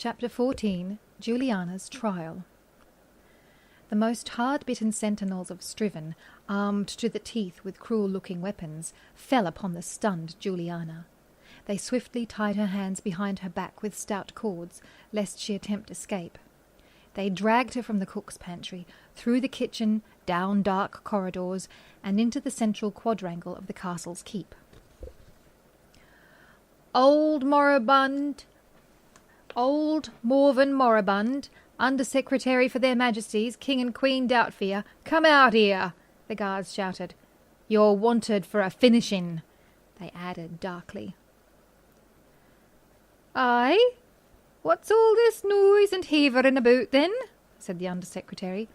Chapter 14. Juliana's Trial. The most hard-bitten sentinels of Striven, armed to the teeth with cruel-looking weapons, fell upon the stunned Juliana. They swiftly tied her hands behind her back with stout cords, lest she attempt escape. They dragged her from the cook's pantry, through the kitchen, down dark corridors, and into the central quadrangle of the castle's keep. Old Morven Moribund, Under-Secretary for their Majesties, King and Queen Doubtfear, come out here, the guards shouted. You're wanted for a finishing, they added darkly. Aye? What's all this noise and heavering about, then? Said the Under-Secretary,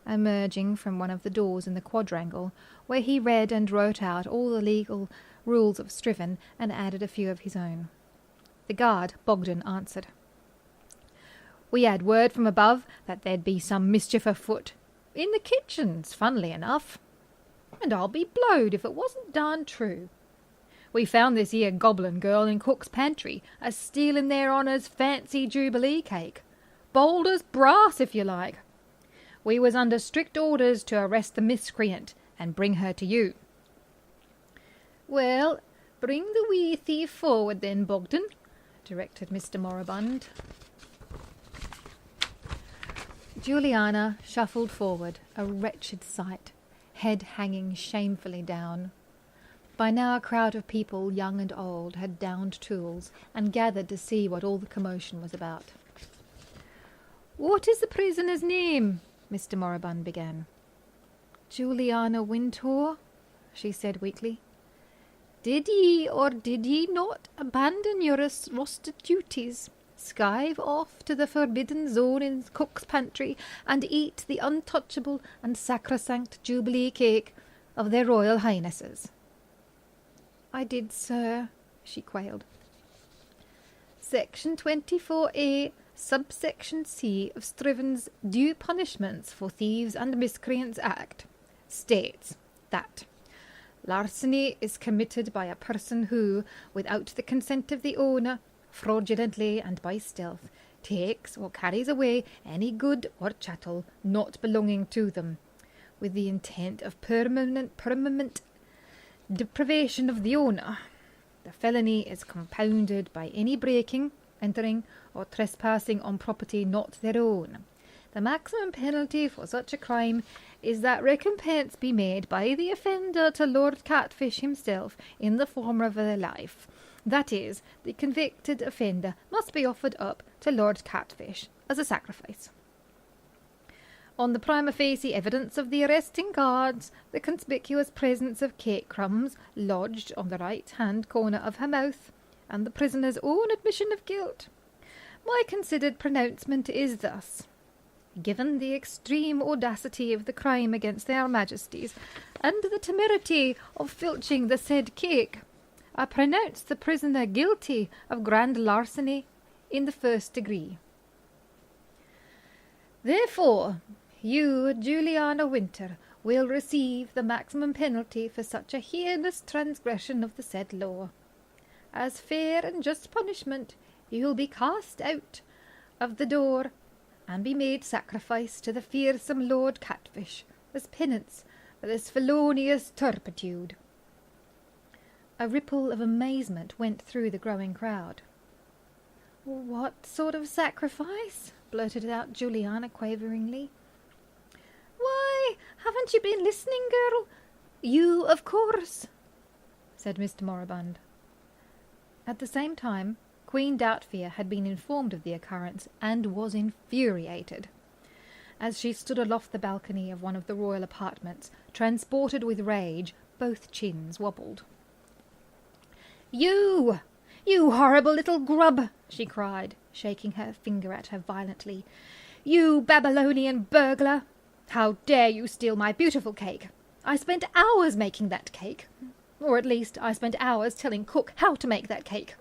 emerging from one of the doors in the quadrangle, where he read and wrote out all the legal rules of Striven and added a few of his own. The guard, Bogdan, answered. We had word from above that there'd be some mischief afoot. In the kitchens, funnily enough. And I'll be blowed if it wasn't darn true. We found this here goblin girl in cook's pantry, a-stealing their honours' fancy Jubilee cake. Bold as brass, if you like. We was under strict orders to arrest the miscreant and bring her to you. Well, bring the wee thief forward then, Bogdan, directed Mr. Moribund. Juliana shuffled forward, a wretched sight, head hanging shamefully down. By now a crowd of people, young and old, had downed tools and gathered to see what all the commotion was about. What is the prisoner's name? Mr. Moribund began. Juliana Wintour, she said weakly. Did ye or did ye not abandon your rusted duties, skive off to the forbidden zone in cook's pantry, and eat the untouchable and sacrosanct Jubilee cake of their Royal Highnesses? I did, sir, she quailed. Section 24A, subsection C of Striven's Due Punishments for Thieves and Miscreants Act states that larceny is committed by a person who, without the consent of the owner, fraudulently and by stealth, takes or carries away any good or chattel not belonging to them, with the intent of permanent deprivation of the owner. The felony is compounded by any breaking, entering, or trespassing on property not their own. The maximum penalty for such a crime is that recompense be made by the offender to Lord Catfish himself in the form of a life. That is, the convicted offender must be offered up to Lord Catfish as a sacrifice. On the prima facie evidence of the arresting guards, the conspicuous presence of cake crumbs lodged on the right-hand corner of her mouth, and the prisoner's own admission of guilt, my considered pronouncement is thus. Given the extreme audacity of the crime against their Majesties, and the temerity of filching the said cake, I pronounce the prisoner guilty of grand larceny in the first degree. Therefore, you, Juliana Winter, will receive the maximum penalty for such a heinous transgression of the said law. As fair and just punishment, you will be cast out of the door and be made sacrifice to the fearsome Lord Catfish, as penance for this felonious turpitude. A ripple of amazement went through the growing crowd. What sort of sacrifice? Blurted out Juliana quaveringly. Why, haven't you been listening, girl? You, of course, said Mr. Moribund. At the same time, Queen Doubtfear had been informed of the occurrence and was infuriated. As she stood aloft the balcony of one of the royal apartments, transported with rage, both chins wobbled. You horrible little grub, she cried, shaking her finger at her violently. You Babylonian burglar! How dare you steal my beautiful cake? I spent hours making that cake. Or at least I spent hours telling cook how to make that cake.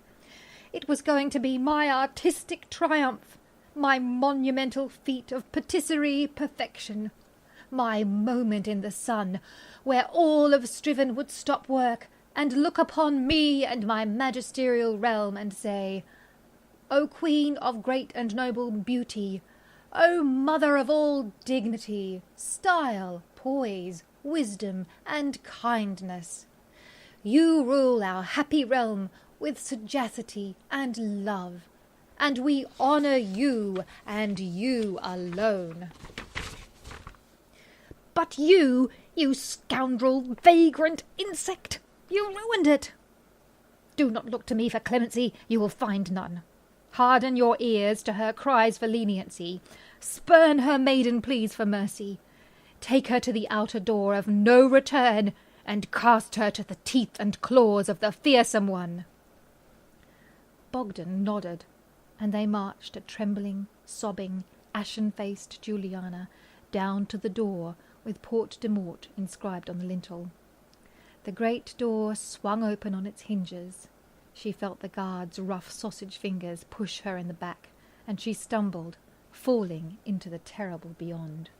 It was going to be my artistic triumph, my monumental feat of patisserie perfection, my moment in the sun, where all of Striven would stop work and look upon me and my magisterial realm and say, O Queen of great and noble beauty, O Mother of all dignity, style, poise, wisdom, and kindness, you rule our happy realm with sagacity and love, and we honour you and you alone. But you scoundrel, vagrant insect, you ruined it. Do not look to me for clemency, you will find none. Harden your ears to her cries for leniency. Spurn her maiden pleas for mercy. Take her to the outer door of no return, and cast her to the teeth and claws of the fearsome one. Bogdan nodded, and they marched a trembling, sobbing, ashen-faced Juliana down to the door with Porte de Mort inscribed on the lintel. The great door swung open on its hinges. She felt the guard's rough sausage fingers push her in the back, and she stumbled, falling into the terrible beyond.